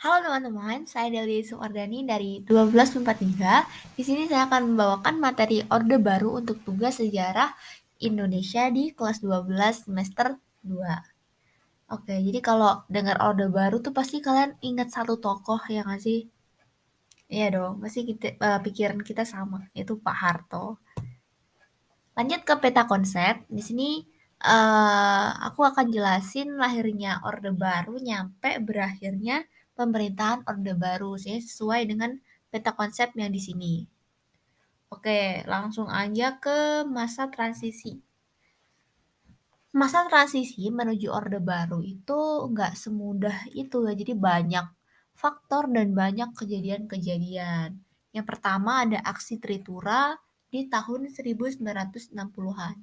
Halo teman-teman, saya Deli Sukardani dari 1243. Di sini saya akan membawakan materi Orde Baru untuk tugas sejarah Indonesia di kelas 12 semester 2. Oke, jadi kalau dengar Orde Baru tuh pasti kalian ingat satu tokoh ya nggak sih? Iya dong, pasti pikiran kita sama, yaitu Pak Harto. Lanjut ke peta konsep. Di sini aku akan jelasin lahirnya Orde Baru nyampe berakhirnya pemerintahan Orde Baru sesuai dengan peta konsep yang di sini. Oke, langsung aja ke masa transisi. Masa transisi menuju Orde Baru itu nggak semudah itu ya, jadi banyak faktor dan banyak kejadian-kejadian. Yang pertama ada aksi Tritura di tahun 1960-an.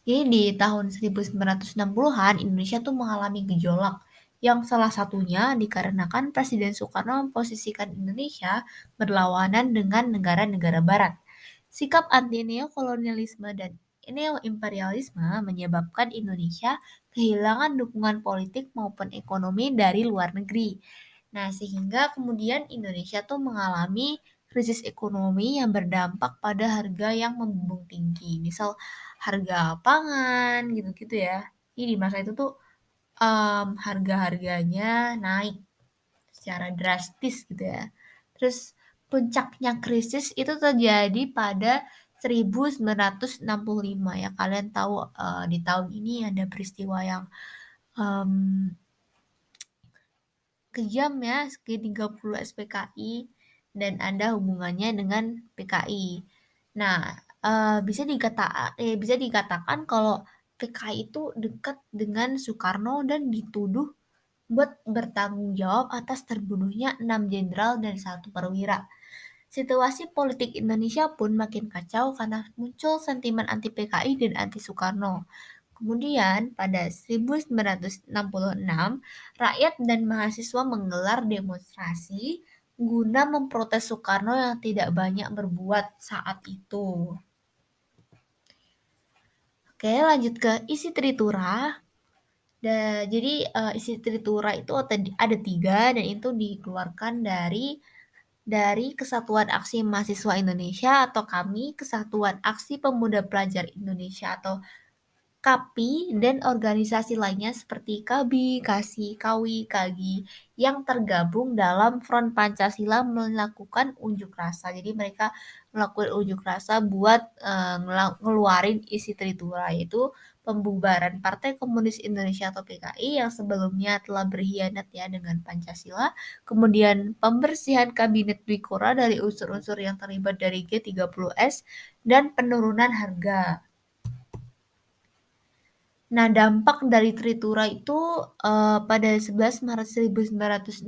Jadi di tahun 1960-an Indonesia tuh mengalami gejolak yang salah satunya dikarenakan Presiden Soekarno memposisikan Indonesia berlawanan dengan negara-negara barat. Sikap anti neokolonialisme dan neoimperialisme menyebabkan Indonesia kehilangan dukungan politik maupun ekonomi dari luar negeri. Nah, sehingga kemudian Indonesia tuh mengalami krisis ekonomi yang berdampak pada harga yang membumbung tinggi. Misal harga pangan gitu-gitu ya. Jadi di masa itu tuh harga-harganya naik secara drastis gitu ya. Terus puncaknya krisis itu terjadi pada 1965 ya. Kalian tahu di tahun ini ada peristiwa yang em, kejam ya, G30 SPKI dan ada hubungannya dengan PKI. Nah, bisa dikatakan kalau PKI itu dekat dengan Soekarno dan dituduh buat bertanggung jawab atas terbunuhnya 6 jenderal dan 1 perwira. Situasi politik Indonesia pun makin kacau karena muncul sentimen anti PKI dan anti Soekarno. Kemudian pada 1966, rakyat dan mahasiswa menggelar demonstrasi guna memprotes Soekarno yang tidak banyak berbuat saat itu. Oke, lanjut ke isi Tritura. Jadi isi Tritura itu ada 3 dan itu dikeluarkan dari Kesatuan Aksi Mahasiswa Indonesia atau kami, Kesatuan Aksi Pemuda Pelajar Indonesia atau KAPI, dan organisasi lainnya seperti KABI, KASI, KAWI, KAGI yang tergabung dalam Front Pancasila melakukan unjuk rasa. Jadi mereka melakukan unjuk rasa buat ngeluarin isi Tritura, yaitu pembubaran Partai Komunis Indonesia atau PKI yang sebelumnya telah berkhianat ya dengan Pancasila, kemudian pembersihan Kabinet Dwikora dari unsur-unsur yang terlibat dari G30S, dan penurunan harga. Nah, dampak dari Tritura itu pada 11 Maret 1966,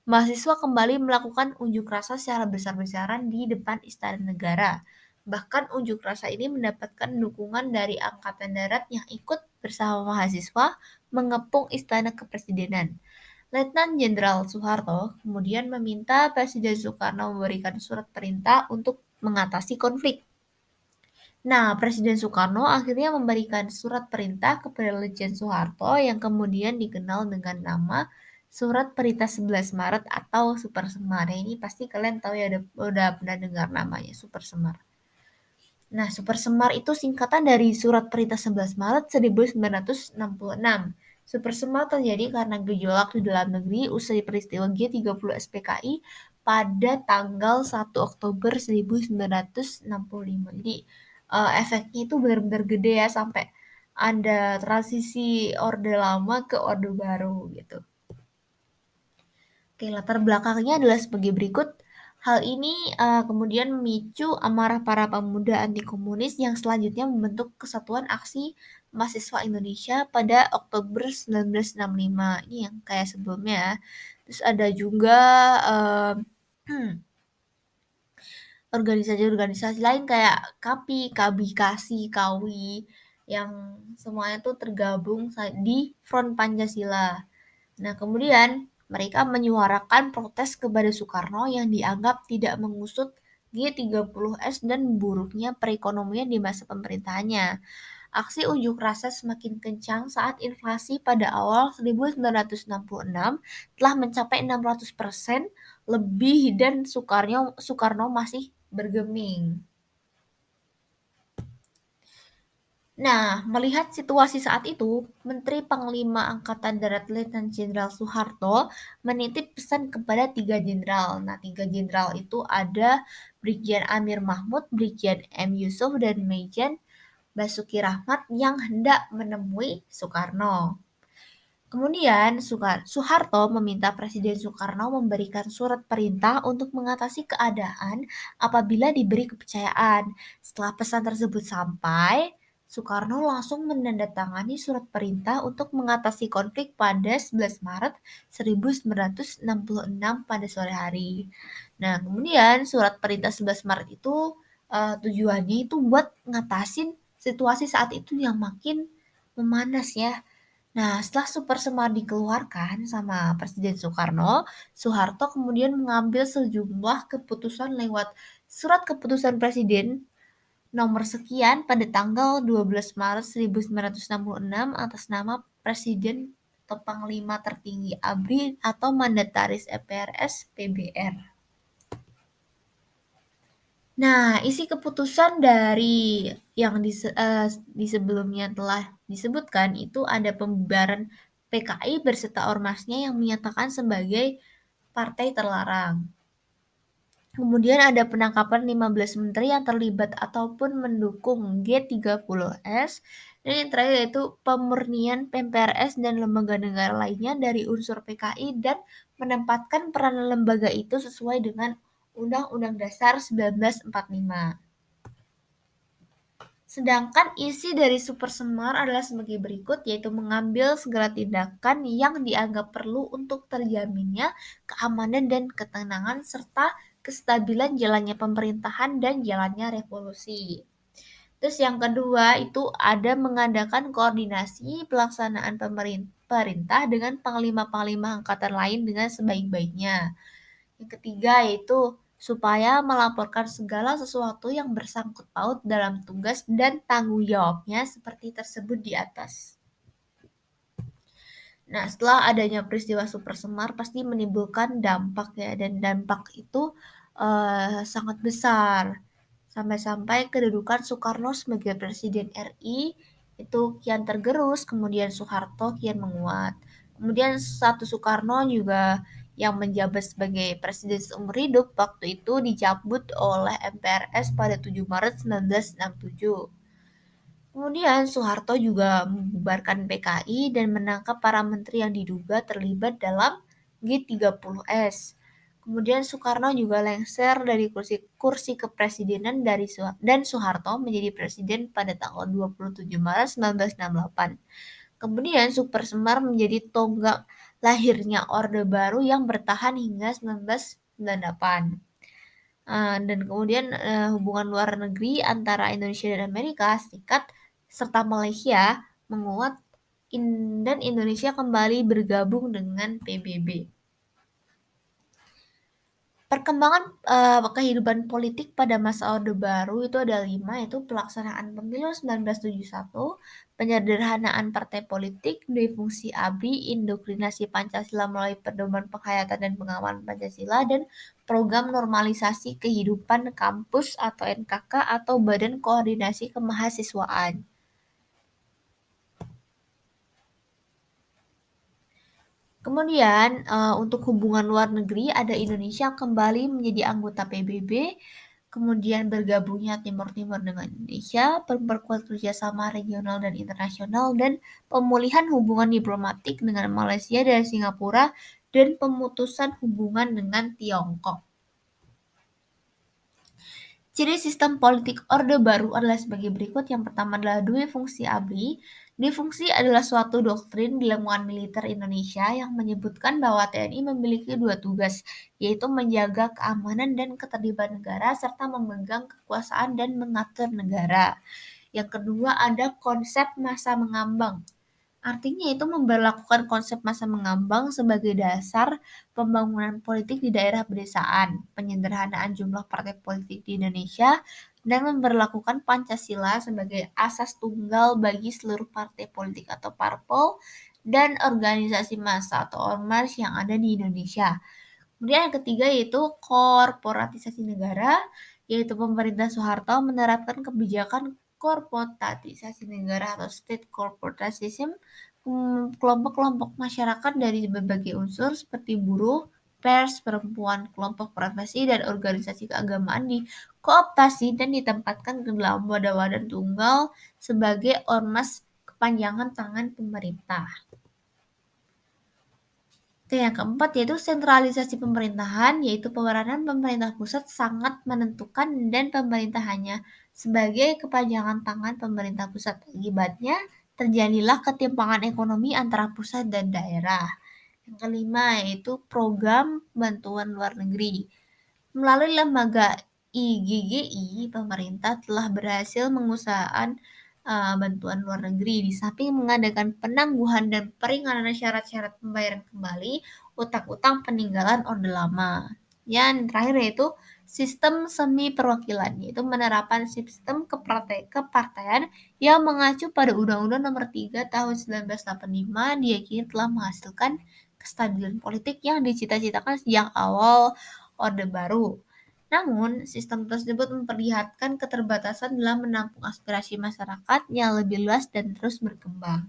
mahasiswa kembali melakukan unjuk rasa secara besar-besaran di depan Istana Negara. Bahkan unjuk rasa ini mendapatkan dukungan dari Angkatan Darat yang ikut bersama mahasiswa mengepung Istana Kepresidenan. Letnan Jenderal Soeharto kemudian meminta Presiden Soekarno memberikan surat perintah untuk mengatasi konflik. Nah, Presiden Soekarno akhirnya memberikan surat perintah kepada Lejen Soeharto yang kemudian dikenal dengan nama Surat Perintah 11 Maret atau Super Semar. Ini pasti kalian tahu ya, udah pernah dengar namanya Super Semar. Nah, Super Semar itu singkatan dari Surat Perintah 11 Maret 1966. Super Semar terjadi karena gejolak di dalam negeri usai peristiwa G30 SPKI pada tanggal 1 Oktober 1965. Jadi efeknya itu benar-benar gede ya, sampai ada transisi Orde Lama ke Orde Baru gitu. Oke, latar belakangnya adalah sebagai berikut. Hal ini kemudian memicu amarah para pemuda anti komunis yang selanjutnya membentuk Kesatuan Aksi Mahasiswa Indonesia pada Oktober 1965. Ini yang kayak sebelumnya ya. Terus ada juga organisasi-organisasi lain kayak KAPI, KABI, KASI, KAWI yang semuanya tuh tergabung di Front Pancasila. Nah, kemudian mereka menyuarakan protes kepada Soekarno yang dianggap tidak mengusut G30S dan buruknya perekonomian di masa pemerintahannya. Aksi unjuk rasa semakin kencang saat inflasi pada awal 1966 telah mencapai 600% lebih dan Soekarno masih bergeming. Nah, melihat situasi saat itu, Menteri Panglima Angkatan Darat Letnan Jenderal Soeharto menitip pesan kepada 3 jenderal. Nah, 3 jenderal itu ada Brigjen Amir Mahmud, Brigjen M. Yusuf, dan Mejen Basuki Rahmat yang hendak menemui Soekarno. Kemudian Soeharto meminta Presiden Soekarno memberikan surat perintah untuk mengatasi keadaan apabila diberi kepercayaan. Setelah pesan tersebut sampai, Soekarno langsung menandatangani surat perintah untuk mengatasi konflik pada 11 Maret 1966 pada sore hari. Nah, kemudian surat perintah 11 Maret itu tujuannya itu buat ngatasin situasi saat itu yang makin memanas ya. Nah, setelah Super Semar dikeluarkan sama Presiden Soekarno, Soeharto kemudian mengambil sejumlah keputusan lewat Surat Keputusan Presiden nomor sekian pada tanggal 12 Maret 1966 atas nama Presiden atau Panglima Tertinggi ABRI atau Mandataris EPRS PBR. Nah, isi keputusan dari yang di sebelumnya telah disebutkan itu ada pembubaran PKI berserta ormasnya yang menyatakan sebagai partai terlarang. Kemudian ada penangkapan 15 menteri yang terlibat ataupun mendukung G30S. Dan yang terakhir yaitu pemurnian PMPRS dan lembaga negara lainnya dari unsur PKI dan menempatkan peran lembaga itu sesuai dengan Undang-Undang Dasar 1945. Sedangkan isi dari Super Semar adalah sebagai berikut, yaitu mengambil segala tindakan yang dianggap perlu untuk terjaminnya keamanan dan ketenangan serta kestabilan jalannya pemerintahan dan jalannya revolusi. Terus yang kedua itu ada mengadakan koordinasi pelaksanaan pemerintah dengan panglima-panglima angkatan lain dengan sebaik-baiknya. Yang ketiga yaitu supaya melaporkan segala sesuatu yang bersangkut paut dalam tugas dan tanggung jawabnya seperti tersebut di atas. Nah, setelah adanya peristiwa Super Semar pasti menimbulkan dampak ya, dan dampak itu sangat besar. Sampai-sampai kedudukan Soekarno sebagai Presiden RI itu kian tergerus, kemudian Soeharto kian menguat. Kemudian satu Soekarno juga yang menjabat sebagai Presiden seumur hidup waktu itu dicabut oleh MPRS pada 7 Maret 1967. Kemudian Soeharto juga membubarkan PKI dan menangkap para menteri yang diduga terlibat dalam G30S. Kemudian Soekarno juga lengser dari kursi kepresidenan dan Soeharto menjadi presiden pada tanggal 27 Maret 1968. Kemudian Super Semar menjadi tonggak lahirnya Orde Baru yang bertahan hingga 1998. Dan kemudian hubungan luar negeri antara Indonesia dan Amerika Serikat serta Malaysia menguat dan Indonesia kembali bergabung dengan PBB. Perkembangan kehidupan politik pada masa Orde Baru itu ada 5, yaitu pelaksanaan pemilu 1971, penyederhanaan partai politik, difungsi ABRI, indoktrinasi Pancasila melalui pedoman penghayatan dan pengawalan Pancasila, dan program normalisasi kehidupan kampus atau NKK atau Badan Koordinasi Kemahasiswaan. Kemudian untuk hubungan luar negeri ada Indonesia kembali menjadi anggota PBB, kemudian bergabungnya Timur Timur dengan Indonesia, memperkuat kerjasama regional dan internasional, dan pemulihan hubungan diplomatik dengan Malaysia dan Singapura, dan pemutusan hubungan dengan Tiongkok. Ciri sistem politik Orde Baru adalah sebagai berikut. Yang pertama adalah dua fungsi ABRI. Difungsi adalah suatu doktrin di lingkungan militer Indonesia yang menyebutkan bahwa TNI memiliki 2 tugas, yaitu menjaga keamanan dan ketertiban negara serta memegang kekuasaan dan mengatur negara. Yang kedua ada konsep masa mengambang. Artinya itu memberlakukan konsep masa mengambang sebagai dasar pembangunan politik di daerah pedesaan, penyederhanaan jumlah partai politik di Indonesia, dan memberlakukan Pancasila sebagai asas tunggal bagi seluruh partai politik atau parpol dan organisasi massa atau ormas yang ada di Indonesia. Kemudian yang ketiga yaitu korporatisasi negara, yaitu pemerintah Soeharto menerapkan kebijakan korporatisasi negara atau state corporatism, kelompok-kelompok masyarakat dari berbagai unsur seperti buruh, pers, perempuan, kelompok profesi, dan organisasi keagamaan dikooptasi dan ditempatkan ke dalam wadah-wadah tunggal sebagai ormas kepanjangan tangan pemerintah. Yang keempat yaitu sentralisasi pemerintahan, yaitu peranan pemerintah pusat sangat menentukan dan pemerintahannya sebagai kepanjangan tangan pemerintah pusat. Akibatnya, terjadilah ketimpangan ekonomi antara pusat dan daerah. Yang kelima yaitu program bantuan luar negeri. Melalui lembaga IGGI, pemerintah telah berhasil mengusahakan bantuan luar negeri di samping mengadakan penangguhan dan peringanan syarat-syarat pembayaran kembali utang-utang peninggalan Orde Lama. Yang terakhir yaitu sistem semi perwakilan, yaitu menerapkan sistem kepartaian yang mengacu pada Undang-Undang Nomor 3 Tahun 1985 diyakini telah menghasilkan kestabilan politik yang dicita-citakan sejak awal Orde Baru. Namun, sistem tersebut memperlihatkan keterbatasan dalam menampung aspirasi masyarakat yang lebih luas dan terus berkembang.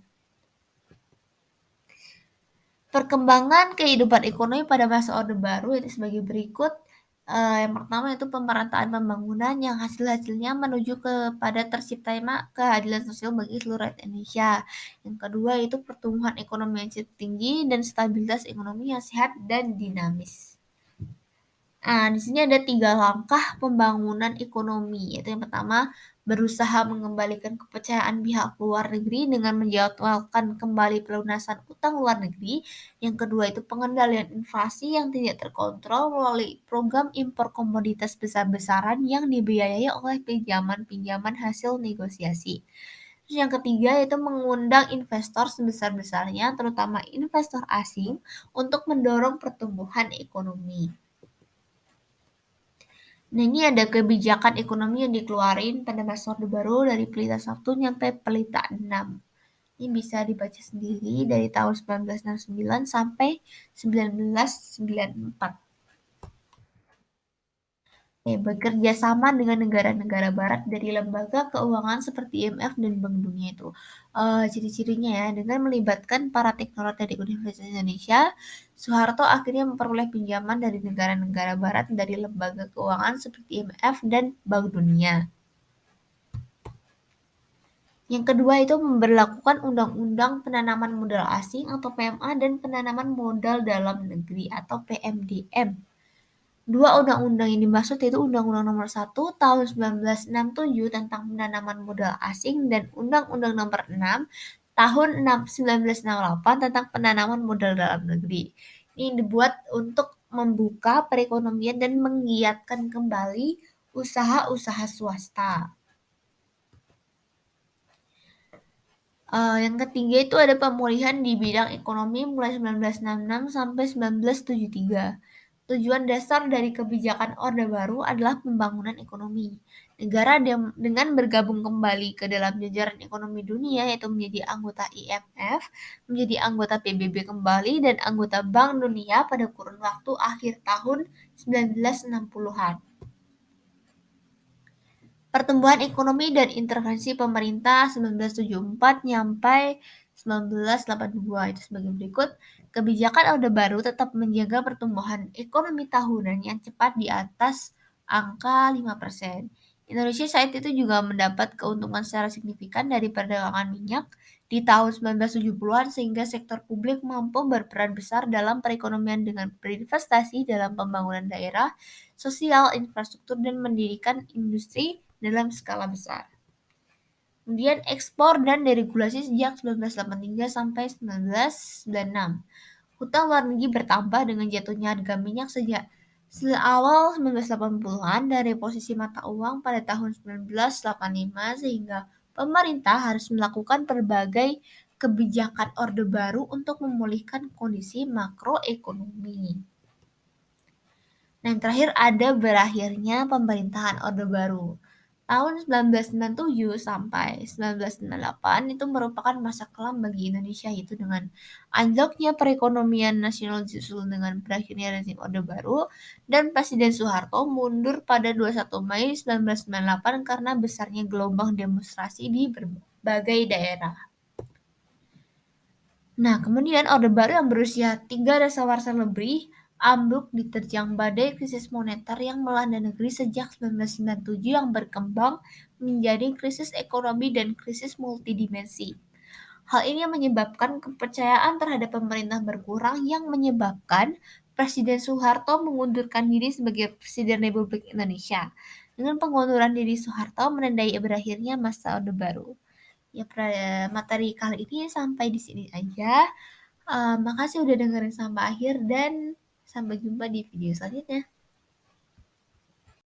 Perkembangan kehidupan ekonomi pada masa Orde Baru itu sebagai berikut. Yang pertama itu pemerataan pembangunan yang hasil-hasilnya menuju kepada terciptanya keadilan sosial bagi seluruh rakyat Indonesia. Yang kedua itu pertumbuhan ekonomi yang cukup tinggi dan stabilitas ekonomi yang sehat dan dinamis. Di sini ada 3 langkah pembangunan ekonomi, yaitu yang pertama, berusaha mengembalikan kepercayaan pihak luar negeri dengan menjadwalkan kembali pelunasan utang luar negeri. Yang kedua itu pengendalian inflasi yang tidak terkontrol melalui program impor komoditas besar-besaran yang dibiayai oleh pinjaman-pinjaman hasil negosiasi. Terus yang ketiga yaitu mengundang investor sebesar-besarnya, terutama investor asing, untuk mendorong pertumbuhan ekonomi. Nah, ini ada kebijakan ekonomi yang dikeluarin pada masa Orde Baru dari Pelita 1 nyampe Pelita 6. Ini bisa dibaca sendiri dari tahun 1969 sampai 1994. Bekerja sama dengan negara-negara barat dari lembaga keuangan seperti IMF dan Bank Dunia itu. Ciri-cirinya ya, dengan melibatkan para teknokrat dari Universitas Indonesia, Soeharto akhirnya memperoleh pinjaman dari negara-negara barat dari lembaga keuangan seperti IMF dan Bank Dunia. Yang kedua itu memberlakukan Undang-Undang Penanaman Modal Asing atau PMA dan Penanaman Modal Dalam Negeri atau PMDM. Dua undang-undang yang dimaksud yaitu Undang-Undang Nomor 1 Tahun 1967 tentang penanaman modal asing dan Undang-Undang Nomor 6 Tahun 1968 tentang penanaman modal dalam negeri. Ini dibuat untuk membuka perekonomian dan menggiatkan kembali usaha-usaha swasta. Yang ketiga itu ada pemulihan di bidang ekonomi mulai 1966 sampai 1973. Tujuan dasar dari kebijakan Orde Baru adalah pembangunan ekonomi. Negara dengan bergabung kembali ke dalam jajaran ekonomi dunia, yaitu menjadi anggota IMF, menjadi anggota PBB kembali, dan anggota Bank Dunia pada kurun waktu akhir tahun 1960-an. Pertumbuhan ekonomi dan intervensi pemerintah 1974 nyampai 1982 itu sebagai berikut. Kebijakan Orde Baru tetap menjaga pertumbuhan ekonomi tahunan yang cepat di atas angka 5%. Indonesia saat itu juga mendapat keuntungan secara signifikan dari perdagangan minyak di tahun 1970-an sehingga sektor publik mampu berperan besar dalam perekonomian dengan berinvestasi dalam pembangunan daerah, sosial, infrastruktur, dan mendirikan industri dalam skala besar. Kemudian ekspor dan deregulasi sejak 1983 sampai 1996. Hutang luar negeri bertambah dengan jatuhnya harga minyak sejak awal 1980-an dari posisi mata uang pada tahun 1985 sehingga pemerintah harus melakukan berbagai kebijakan Orde Baru untuk memulihkan kondisi makroekonomi. Nah, yang terakhir ada berakhirnya pemerintahan Orde Baru. Tahun 1997 sampai 1998 itu merupakan masa kelam bagi Indonesia, yaitu dengan anjloknya perekonomian nasional disusul dengan berakhirnya rezim Orde Baru dan Presiden Soeharto mundur pada 21 Mei 1998 karena besarnya gelombang demonstrasi di berbagai daerah. Nah, kemudian Orde Baru yang berusia 3 dasawarsa lebih ambruk diterjang badai krisis moneter yang melanda negeri sejak 1997 yang berkembang menjadi krisis ekonomi dan krisis multidimensi. Hal ini menyebabkan kepercayaan terhadap pemerintah berkurang yang menyebabkan Presiden Soeharto mengundurkan diri sebagai Presiden Republik Indonesia. Dengan pengunduran diri Soeharto menandai berakhirnya masa Orde Baru. Ya, materi kali ini sampai di sini aja. Makasih udah dengerin sampai akhir dan sampai jumpa di video selanjutnya.